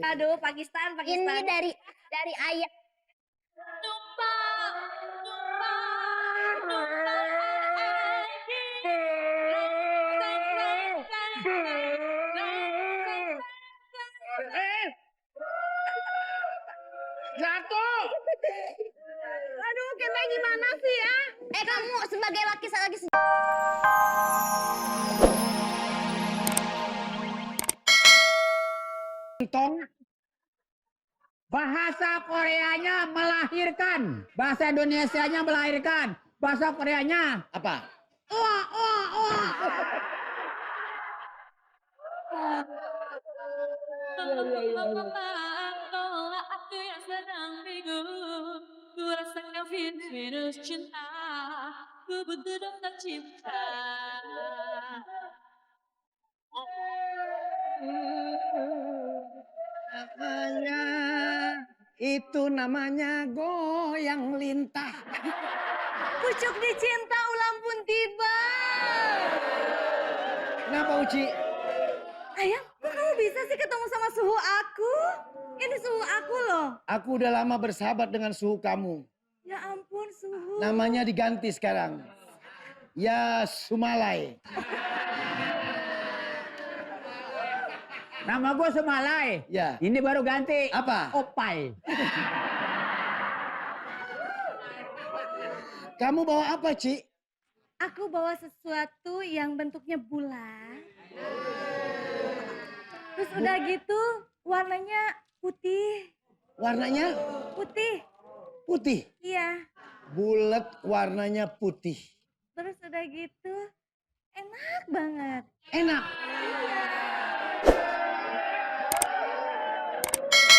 Aduh, Pakistan. Ini dari ayah. Jatuh. Aduh, kita gimana sih ya? Kamu sebagai laki-laki Tong. Bahasa Koreanya melahirkan, bahasa Indonesianya melahirkan, bahasa Koreanya apa? Wah, wah, wah. Aku yang sedang bingung, ku rasakan virus cinta, ku butuh dokter cinta. Itu namanya goyang lintah. Pucuk dicinta ulang pun tiba. Kenapa Uci? Ayang, kok kamu bisa sih ketemu sama suhu aku? Ini suhu aku loh. Aku udah lama bersahabat dengan suhu kamu. Ya ampun, suhu. Namanya diganti sekarang. Ya Sumalai. Nama gue Sumalai. Ya. Ini baru ganti. Apa? Opai. Kamu bawa apa, Ci? Aku bawa sesuatu yang bentuknya bulat. Terus udah gitu warnanya putih. Warnanya Putih. putih. Iya. Bulat warnanya putih. Terus udah gitu enak banget. Enak.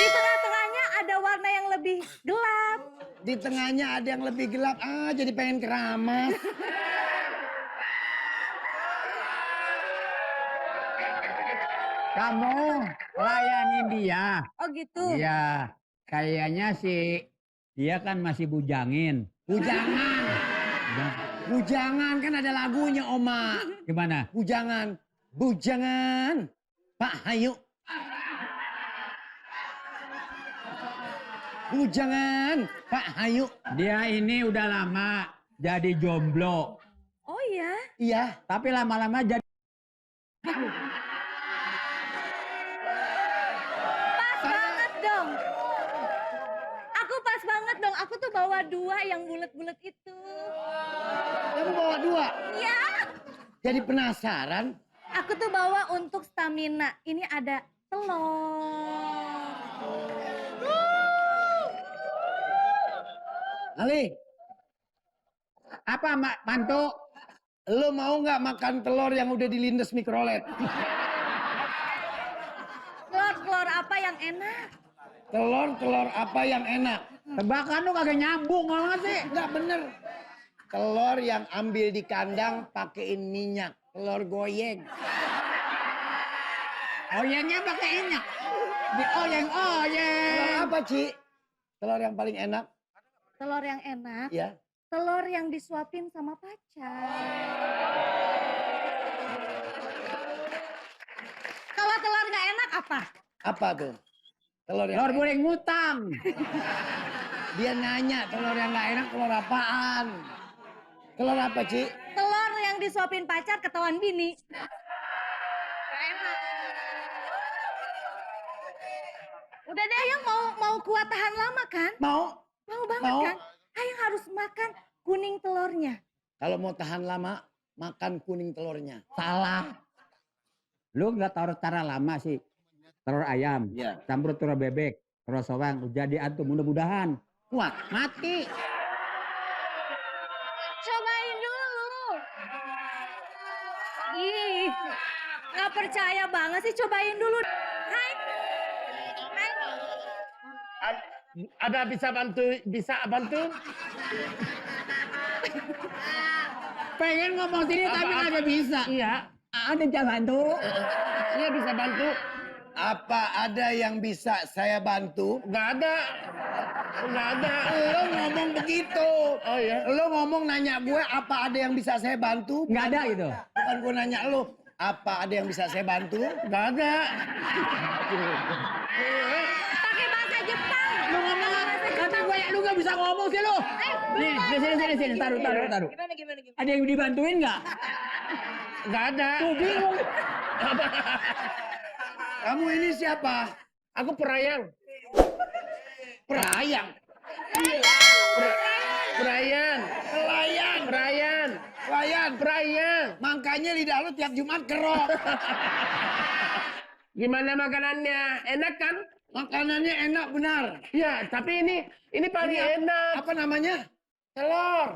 Di tengah-tengahnya ada warna yang lebih gelap. Di tengahnya ada yang lebih gelap. Jadi pengen keramas. Kamu layanin dia. Oh gitu. Iya. Kayaknya sih dia kan masih bujangin. Bujangan. Bujangan kan ada lagunya, Oma. Gimana? Bujangan. Bujangan. Pak Hayu. Bujangan. Pak Hayu. Dia ini udah lama jadi jomblo. Oh iya. Iya. Tapi lama-lama jadi... Pas banget dong. Aku pas banget dong. Aku tuh bawa 2 yang bulat-bulat itu. Kamu bawa 2. Iya. Jadi penasaran. Aku tuh bawa untuk stamina. Ini ada telur. Ali. Apa, Mantu? Lo mau nggak makan telur yang udah dilindes mikrolet? Telur apa yang enak? Telur apa yang enak? Tebakan lu kagak nyambung banget sih. Nggak bener. Telur yang ambil di kandang pakein minyak. Telur goyeng. Oyengnya pakai minyak. Di oyeng-oyeng. Telur apa, Ci? Telur yang paling enak? Telur yang enak? Ya. Telur yang disuapin sama pacar. Kalau telur nggak enak apa? Apa tuh? Telur yang Telur boleh ngutang. Dia nanya telur yang nggak enak telur apaan? Telur apa, Ci? Telur yang disuapin pacar ketahuan bini. Nggak enak. Udah deh, Ayang mau kuat tahan lama kan? Mau? Mau banget Mau. kan? Ayang harus makan kuning telurnya. Kalau mau tahan lama, makan kuning telurnya. Salah. Lu nggak taruh cara lama sih. Telur ayam, Iya. campur telur bebek, telur soang, jadi antum mudah-mudahan. Kuat. Mati. Cobain dulu. Ih, nggak percaya banget sih, cobain dulu. Hai. Hai. Ada bisa bantu? Pengen ngomong sini tapi nggak bisa. Iya. Ada jangan tuh. Iya bisa bantu. Apa ada yang bisa saya bantu? Nggak ada. Lo ngomong begitu. Oh iya. Lo ngomong nanya gue apa ada yang bisa saya bantu? Nggak ada gitu. Bukan gue nanya lo. Apa ada yang bisa saya bantu? Nggak ada. Pakai bahasa Jepang. Lu ngomong kata gue ya, lu nggak bisa ngomong sih lu. Nih, sini, taruh. Gimana? Ada yang dibantuin nggak? Nggak ada. Tuh bingung. Kamu ini siapa? Aku perayang. Perayang. Perayang. Makanya lidah lu tiap Jumat kerok. Gimana makanannya? Enak kan? Makanannya enak benar. Ya, tapi ini paling enak. Apa namanya? Telur.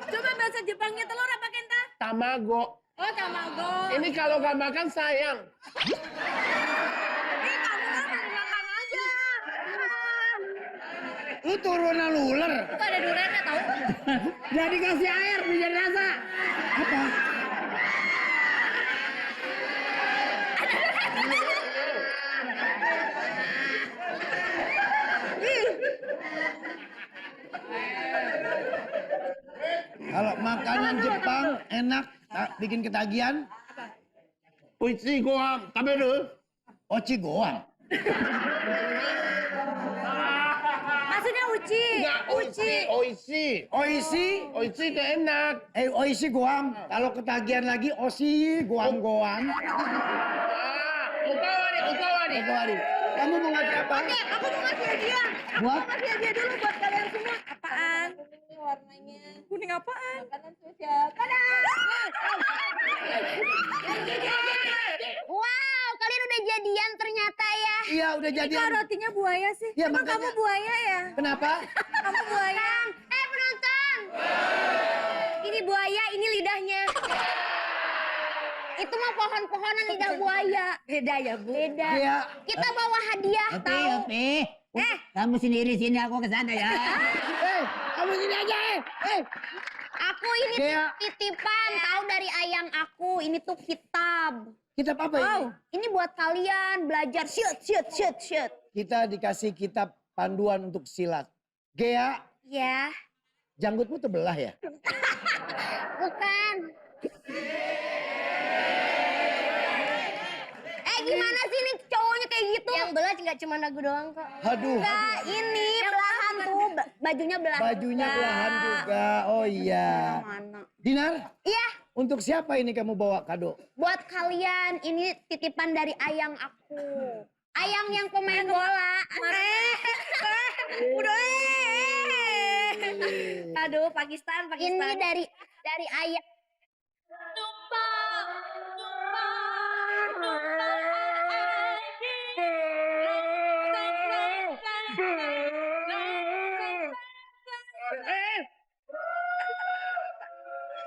Coba bahasa Jepangnya telur apa Kenta? Tamago. Oh, tamago. Ini kalau nggak makan sayang. Ini kamu kan makan aja. Lu turunan ular. Itu ada duriannya tahu. Jadi kasih air biar rasa. Apa? Kalau makanan Jepang enak, bikin ketagihan. Uichi goham, taberu. Ochi gohan. Maksudnya uci. Oishi. Oishi. Itu enak. Oishi gohan. Kalau ketagihan lagi, oshi gohan. Ukawari. Kamu mau ngasih apa? Oke, aku mau ngasih hadiah. Aku Buat? mau ngasih hadiah dulu buat kalian semua. Apaan? Ini warnanya. Kuning apaan? Makanan spesial. Wow, kalian udah jadian ternyata ya. Iya, udah Kok jadian. rotinya buaya sih? Iya, Emang makanya. kamu buaya ya? Kenapa? Kamu buaya. Penonton. Ini buaya, ini lidahnya. Itu mah pohon-pohonan lidah buaya. Beda ya, Bu? Beda. Iya. Kita bawa hadiah tahu. Kamu sendiri sini, aku ke sana ya. Kamu sini aja, Aku ini Kayak- titipan tahu dari ayang aku. Ini tuh kitab. Kitab apa ini? Ini buat kalian belajar shoot. Kita dikasih kitab panduan untuk silat. Gea, Ya, janggutmu terbelah ya? bukan. Gimana sih ini cowoknya kayak gitu? Yang belah nggak cuma lagu doang kok. Aduh, Enggak, ini belahan tuh, bajunya belahan. bajunya juga. belahan juga. Oh iya. Mana? Dinar, Iya, untuk siapa ini kamu bawa kado? buat kalian ini titipan dari ayang aku. Ayang yang pemain bola. Udah. Aduh, Pakistan. Ini dari ayang.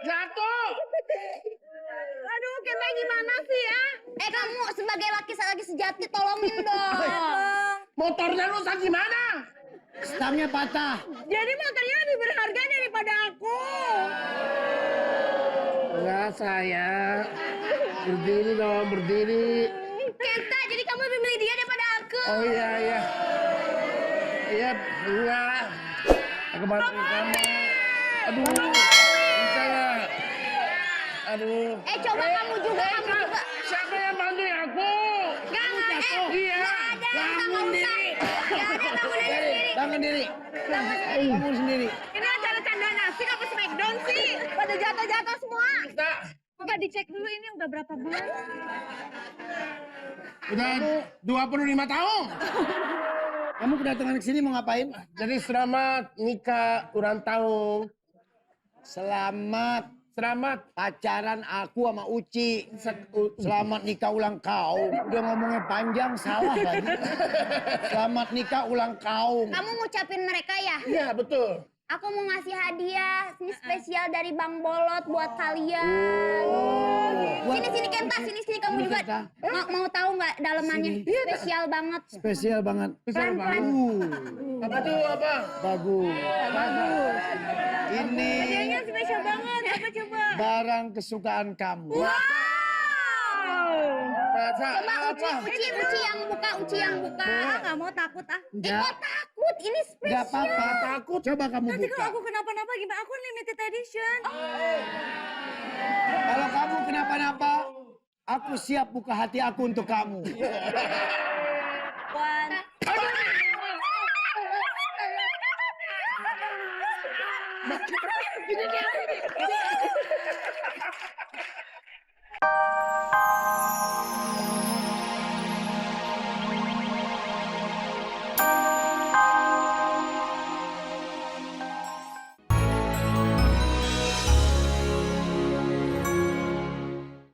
Jatuh. Aduh, Kenta gimana sih ya? Kamu sebagai laki sejati tolongin dong. Motornya rusak gimana? Stangnya patah. Jadi motornya lebih berharga daripada aku. Enggak, sayang. Berdiri dong, berdiri. Kenta, jadi kamu lebih milih dia daripada aku. Oh iya. Iya, enggak. Aku bantu kamu. Aduh, bisa nggak? Aduh. Coba kamu juga. Siapa yang bantuin aku? Iya. Bangun diri. Bangun diri. Bangun sendiri. Ini acara candaan asik apa smackdown sih? Pada jatuh-jatuh semua. Kita Coba dicek dulu ini udah berapa bulan. udah 25 tahun. Kamu kedatangan ke sini mau ngapain? Jadi selamat nikah ulang tahun. Selamat Selamat. pacaran aku sama Uci. Selamat nikah ulang kau. Udah ngomongnya panjang salah lagi. Selamat nikah ulang kau. Kamu ngucapin mereka ya? Iya, betul. Aku mau ngasih hadiah. Ini spesial dari Bang Bolot buat kalian. Sini Kenta, sini kamu Ini juga. Kenta. Mau tahu nggak dalamannya? Spesial banget. Spesial banget. Pelan-pelan. Apa tuh, apa? Bagus. Ini Hadiahnya spesial banget. Apa coba? barang kesukaan kamu. Masa Coba apa? Uci yang buka. Nggak mau takut ah. Kok takut? Ini Gak spesial. apa-apa. Takut. Coba kamu Nanti kalau buka. aku kenapa-napa gimana? Aku limited edition. Kalau kamu kenapa-napa, Aku siap buka hati aku untuk kamu. One. Gini dia.